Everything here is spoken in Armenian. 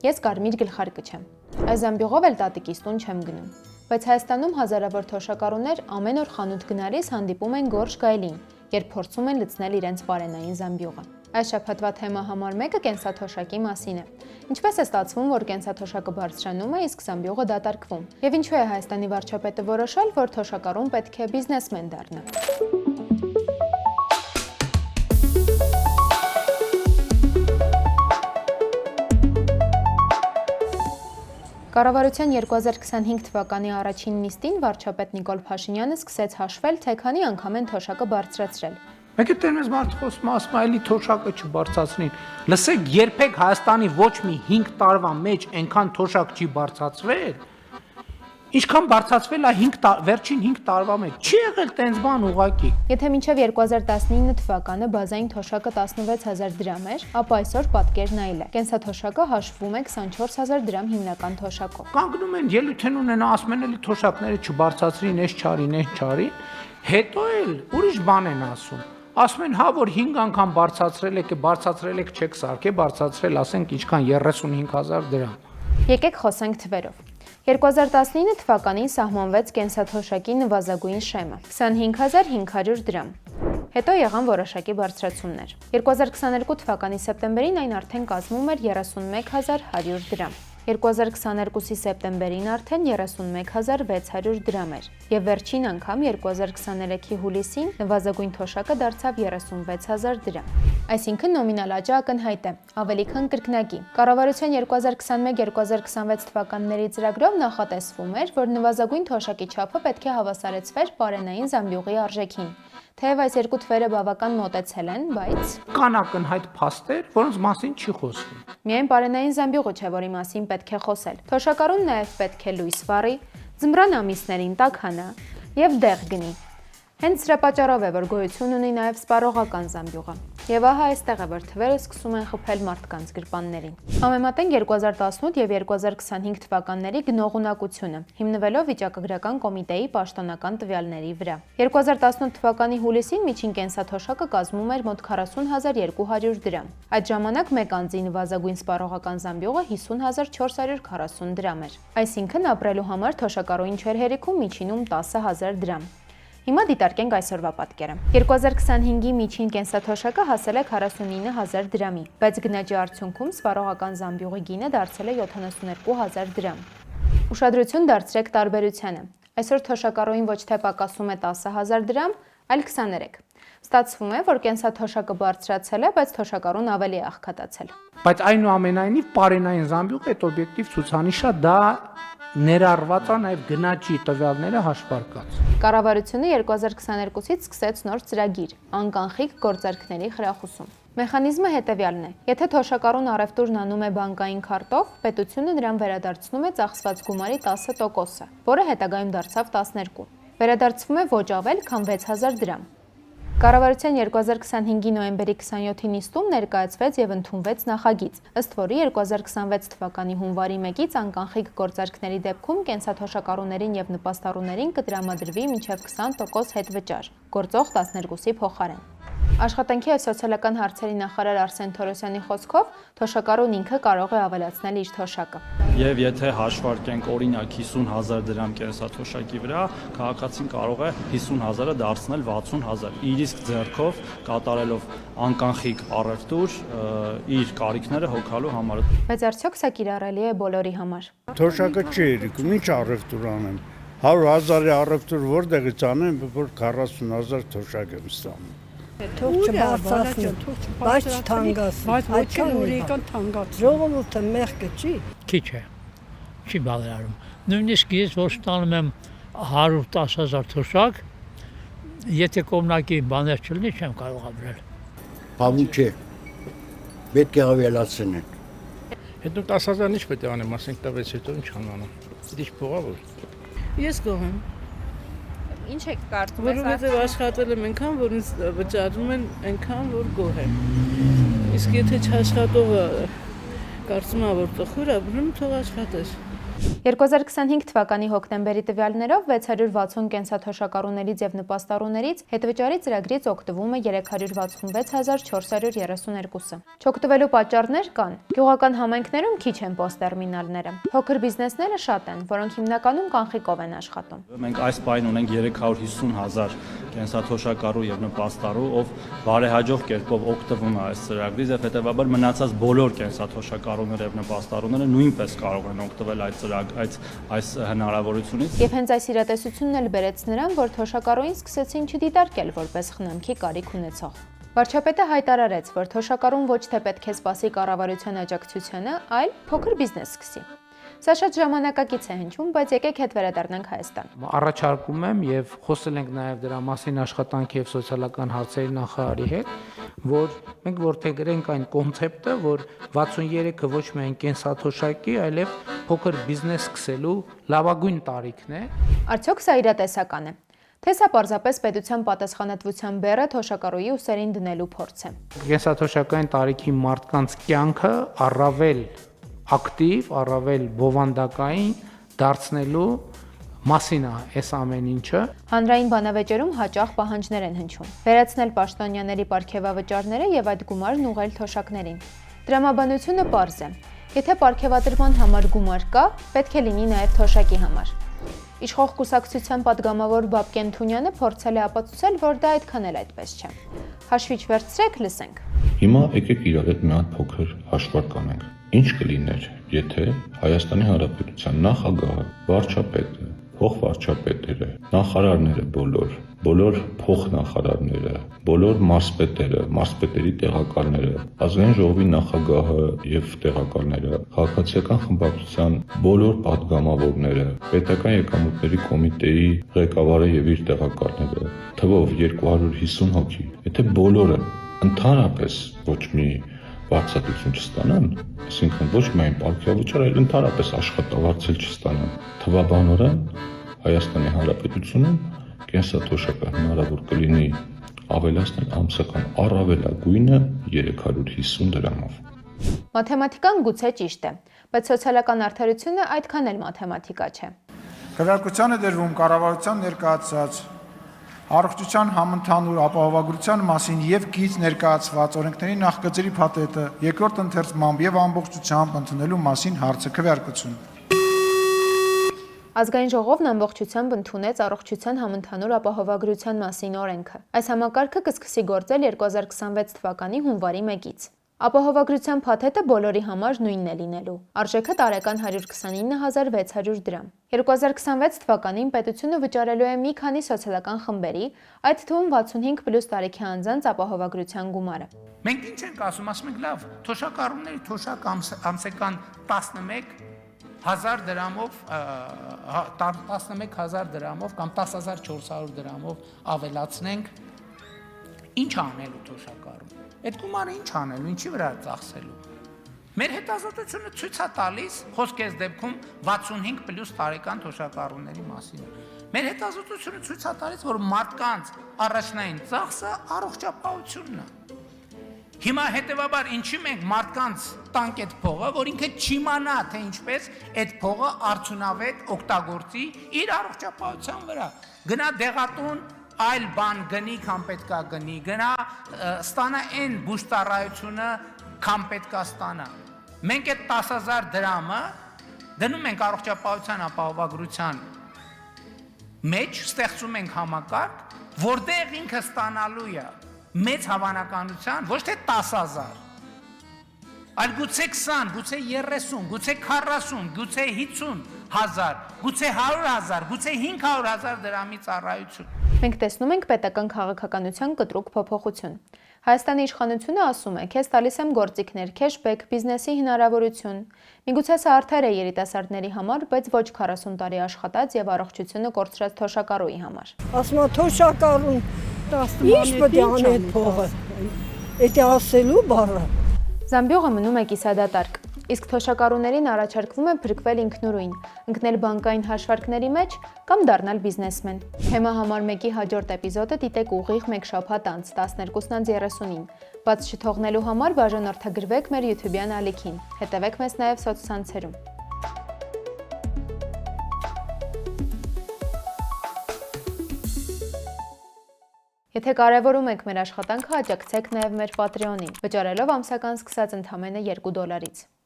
Ես կարմիր գլխարկը չեմ։ Այս զամբյուղով էլ տատիկիս տուն չեմ գնում։ Բայց Հայաստանում հազարավոր թոշակառուներ ամեն օր խանութ գնալիս հանդիպում են գորշ գայլին, երբ փորձում են լցնել իրենց պարենային զամբյուղը։ Այս շաբաթվա թեմա համար մեկը կենսաթոշակի մասին է։ Ինչպես է ստացվում, որ կենսաթոշակը բարձրանում է, իսկ զամբյուղը դատարկվում։ Եվ ինչու է Հայաստանի վարչապետը որոշել, որ թոշակառուն պետք է բիզնեսմեն դառնա։ Կառավարության 2025 թվականի առաջին նիստին վարչապետ Նիկոլ Փաշինյանը սկսեց հաշվել, թե քանի անգամ են թոշակը բարձրացրել։ Մեկ է տերմես մարդ խոսում ասում այլի թոշակը չբարձրացնին։ Լսեք, երբեք Հայաստանի ոչ մի 5 տարվա մեջ այնքան թոշակ չի բարձրացվել։ Ինչքան բարձրացվել է վերջին 5 տարվա մեջ։ Չի եղել տենց բան ուղակի։ Եթե մինչև 2019 թվականը բազային թոշակը 16000 դրամ էր, ապա այսօր պատկերն այլ է։ Կենսաթոշակը հաշվում է 24000 դրամ հիմնական թոշակով։ Կանգնում են ելույթեն ունենա, ասում են էլի թոշակները չբարձրացրին, էս չարին, հետո էլ ուրիշ բան են ասում։ Ասում են, հա, որ 5 անգամ բարձրացրել եք, չեք սարքե, բարձրացրել, ասենք, ինչքան 35000 դրամ։ Եկեք խոսենք թվերով։ 2019 թվականին սահմանվեց կենսաթոշակի նվազագույն շեմը 25500 դրամ։ Հետո եղան որոշակի բարձրացումներ։ 2022 թվականի սեպտեմբերին այն արդեն կազմում էր 31100 դրամ։ 2022-ի սեպտեմբերին արդեն 31600 դրամ էր, եւ վերջին անգամ 2023-ի հուլիսին նվազագույն թոշակը դարձավ 36000 դրամ։ Այսինքն նոմինալ աճը ակնհայտ է, ավելի քան կրկնակի։ Կառավարության 2021-2026 թվականների ծրագրով նախատեսվում էր, որ նվազագույն թոշակի չափը պետք է հավասարեցվեր պարենային զամբյուղի արժեքին։ Թեև այս երկու թվերը բավական մոտեցել են, բայց կան ակնհայտ փաստեր, որոնց մասին չի խոսվում։ Միայն պարենային զամբյուղը չէ, որի մասին պետք է խոսել։ Թոշակառուն նաև պետք է լույս վառի, ձմռան ամիսներին տաքանա եւ դեղ գնի։ Հենց սրա պատճառով է, որ գոյություն ունի նաև սպառողական զամբյուղը։ Եվ ահա այստեղ է, որ թվերը սկսում են խփել մարդկանց գրպաններին։ Համեմատենք 2018 եւ 2025 թվականների գնողունակությունը, հիմնվելով վիճակագրական կոմիտեի պաշտոնական տվյալների վրա։ 2018 թվականի հուլիսին միջին կենսաթոշակը կազմում էր մոտ 40200 դրամ։ Այդ ժամանակ մեկ անձի նվազագույն սպառողական զամբյուղը 50440 դրամ էր։ Այսինքն ապրելու համար թոշակառուին չէր հերիքում միջինում 10000 դրամ։ Հիմա դիտարկենք այսօրվա պատկերը։ 2025-ի միջին կենսաթոշակը հասել է 49000 դրամի, բայց գնաճի արդյունքում սպառողական զամբյուղի գինը դարձել է 72000 դրամ։ Ուշադրություն դարձրեք տարբերությանը։ Այսօր թոշակառուին ոչ թե պակասում է 10000 դրամ, այլ 23։ Ստացվում է, որ կենսաթոշակը բարձրացել է, բայց թոշակառուն ավելի է աղքատացել։ Բայց այնուամենայնիվ պարենային զամբյուղը այդ օբյեկտիվ ցուցանիշը դա ներառված է նաև գնաճի տվյալները հաշվարկած։ Կառավարությունը 2022-ից սկսեց նոր ծրագիր՝ անկանխիկ գործարքների խրախուսում։ Մեխանիզմը հետևյալն է. եթե թոշակառուն առևտուրն անում է բանկային քարտով, պետությունը նրան վերադարձնում է ծախսված գումարի 10%-ը, որը հետագայում դարձավ 12։ Վերադարձվում է ոչ ավել, քան 6000 դրամ։ Կառավարության 2025-ի նոյեմբերի 27-ի նիստում ներկայացվեց եւ ընդունվեց նախագիծ, ըստ որի 2026 թվականի հունվարի 1-ից անկանխիկ գործարքների դեպքում կենսաթոշակառուներին եւ նպաստառուներին կտրամադրվի մինչեւ 20% հետվճար, գործող 12-ի փոխարեն։ Աշխատանքի եւ սոցիալական հարցերի նախարար Արսեն Թորոսյանի խոսքով թոշակառուն ինքը կարող է ավելացնել իր թոշակը։ Եվ եթե հաշվարկենք օրինակ 50000 դրամ կենսաթոշակի վրա, քաղաքացին կարող է 50000-ը դարձնել 60000 իր իսկ ձեռքով կատարելով անկանխիկ առևտուր իր կարիքները հոգալու համար։ Բայց արդյոք սա կիրառելի է բոլորի համար։ Թոշակը չի երիկում, ինչ առևտուր անեմ։ 100000-ի առևտուր որտեղից անեմ, որ 40000 թոշակ եմ ստանում։ Թող չբարձրացնի, բայց չթանկացնի, բայց ոչինչ ուրիկան թանկացնի։ Ժողովուրդը մեղքը չի։ Քիչ է, չի բավարարում։ Նույնիսկ ես որ ստանում եմ 110000 թոշակ, եթե կողմնակի բաներ չլինի, չեմ կարող ապրել։ Բավուն չէ, պետք է ավելացնել։ Հետո 10000-ն ինչ պետք է անեմ, ասենք տվեց հետո ինչ անեմ։ Դիչ փողա որ։ Ես գոհ եմ։ Ինչ եք կարծում, որովհետև աշխատել եմ այնքան, որ ինձ վճարում են այնքան, որ գոհ եմ։ Իսկ եթե չաշխատողը կարծում եմ որ տխուր է, բռնում թող աշխատեր։ 2025 թվականի հոկտեմբերի տվյալներով 660 կենսաթոշակառուներից եւ նպաստառուներից հետվճարի ծրագրից օգտվում է 364432-ը։ Չօգտվելու պատճառներ կան։ Գյուղական համայնքներում քիչ են պոստտերմինալները։ Փոքր բիզնեսները շատ են, որոնք հիմնականում կանխիկով են աշխատում։ Մենք այս պահին ունենք 350,000 կենսաթոշակառու եւ նպաստառու, ով բարեհաջող կերպով օգտվում է այս ծրագրից եւ հետեւաբար մնացած բոլոր կենսաթոշակառուները եւ նպաստառուները նույնպես կարող են օգտվել այս հնարավորությունից։ Եվ հենց այս իրատեսությունն էլ բերեց նրան, որ թոշակառուին սկսեցին չդիտարկել որպես խնամքի կարիք ունեցող։ Վարչապետը հայտարարեց, որ թոշակառուն ոչ թե պետք է սպասի կառավարության աջակցությանը, այլ փոքր բիզնես սկսի։ Սա շատ ժամանակակից է հնչում, բայց եկեք հետ վերադառնանք Հայաստան։ Առաջարկում եմ եւ խոսել ենք նաեւ դրա մասին աշխատանքի եւ սոցիալական հարցերի նախարարի հետ, որ մենք որդեգրենք այն կոնցեպտը, որ 63-ը ոչ միայն կենսաթոշակի, այլև փոքր բիզնես սկսելու լավագույն տարիքն է։ Արդյոք սա իրատեսական է։ Թե սա պարզապես պետության պատասխանատվության բեռը թոշակառուի ուսերին դնելու փորձ է։ Կենսաթոշակային տարիքի մարդկանց կյանքը առավել ակտիվ, առավել բովանդակային դարձնելու մասին է այս ամեն ինչը։ Հանրային բանավեճերում հաճախ պահանջներ են հնչում։ Վերացնել պաշտոնյաների պարգևավճարները եւ այդ գումարն ուղղել թոշակներին։ Տրամաբանությունը պարզ է։ Եթե պարգևատրման համար գումար կա, պետք է լինի նաեւ թոշակի համար։ Իշխող կուսակցության падգամավոր Բաբկեն Թունյանը փորձել է ապացուցել, որ դա այդքան էլ այդպես չէ։ Հաշվիչ վերցրեք, լսենք։ Հիմա եկեք իրար հետ մի հատ փոքր հաշվարկ անենք։ Ինչ կլիներ, եթե Հայաստանի Հանրապետության նախագահը, վարչապետը, փոխվարչապետերը, նախարարները բոլոր փոխնախարարները, բոլոր մարզպետերը, մարզպետերի տեղակալները, ազգային ժողովի նախագահը եւ տեղակալները, քաղաքացիական խմբակցության բոլոր падգամավորները, պետական եկամուտների կոմիտեի ղեկավարը եւ իր տեղակալները, թվով 250 հոգի, եթե բոլորը ընդհանրապես ոչ մի բացատրություն չստանան, այսինքն ոչ միայն պարգևավճար, այլ ընդհանրապես աշխատավարձել չստանան, թվաբանորեն Հայաստանի Հանրապետությունում կենսաթոշակը հնարավոր կլինի ավելացնել ամսական առավելագույնը 350 դրամով։ Մաթեմատիկան գուցե ճիշտ է, բայց սոցիալական արդարությունը այդքան էլ մաթեմատիկա չէ։ Քվեարկության է դրվում կառավարության ներկայացած առողջության համընդհանուր ապահովագրության մասին եւ գիծ ներկայացված օրենքների նախագծերի փաթեթը երկրորդ ընթերցմամբ եւ ամբողջությամբ ընդունելու մասին հարցը քվեարկություն։ Ազգային ժողովն ամբողջությամբ ընդունեց առողջության համընդհանուր ապահովագրության մասին օրենքը։ Այս համակարգը կսկսի գործել 2026 թվականի հունվարի 1-ից։ Ապահովագրության փաթեթը բոլորի համար նույնն է լինելու։ Արժեքը տարեկան 129,600 դրամ։ 2026 թվականին պետությունը վճարելու է մի քանի սոցիալական խմբերի, այդ թվում 65+ տարիքի անձանց ապահովագրության գումարը։ Մենք ինչ ենք ասում, ասում ենք լավ, թոշակառուների թոշակ ամսական 11,000 դրամով 11,000 դրամով կամ 10,400 դրամով ավելացնենք, ինչ անելու թոշակառուն։ Այդ գումարը ինչ անելու, ինչի վրա ծախսելու։ Մեր հետազոտությունը ցույց է տալիս, խոսք էս դեպքում 65+ տարեկան թոշակառուների մասին։ Մեր հետազոտությունը ցույց է տալիս, որ մարդկանց առաջնային ծախսը առողջապահությունն է։ Հիմա հետևաբար ինչի մենք մարդկանց տանք այդ փողը, որ ինքը չիմանա, թե ինչպես այդ փողը արդյունավետ օգտագործի իր առողջապահության վրա։ Գնա դեղատուն այլ բան գնի, քան պետքա գնի, գնա ստանա այն բուժծառայությունը, քան պետքա ստանա։ Մենք այդ 10,000 դրամը դնում ենք առողջապահության ապահովագրության մեջ, ստեղծում ենք համակարգ, որտեղ ինքը ստանալու է մեծ հավանականության ոչ թե 10,000, այլ գուցե 20, գուցե 30, գուցե 40, գուցե 50,000, գուցե 100,000, գուցե 500,000 դրամի ծառայություն։ Մենք տեսնում ենք պետական քաղաքականության կտրուկ փոփոխություն։ Հայաստանի իշխանությունը ասում է, քեզ տալիս եմ գործիքներ, քեշբեք, բիզնեսի հնարավորություն։ Միգուցե սա արդար է երիտասարդների համար, բայց ոչ 40 տարի աշխատած եւ առողջությունը կորցրած թոշակառուի համար։ Ասում եմ թոշակառուն, ինչ պետք է անի այդ փողը։ Էդի ասելու բառը։ Զամբյուղը մնում է կիսադատարկ, իսկ թոշակառուներին առաջարկվում է փրկվել ինքնուրույն, ընկնել բանկային հաշվարկների մեջ կամ դառնալ բիզնեսմեն։ Թեմա համար 1-ի հաջորդ էպիզոդը դիտեք ուղիղ 1 շաբաթ անց 12:30-ին Բաց չթողնելու համար բաժանորդագրվեք մեր YouTube-յան ալիքին։ Հետևեք մեզ նաև սոցցանցերում։ Եթե կարևորում եք մեր աշխատանքը, աջակցեք նաև մեր Patreon-ին, վճարելով ամսական սկսած ընդամենը $2-ից։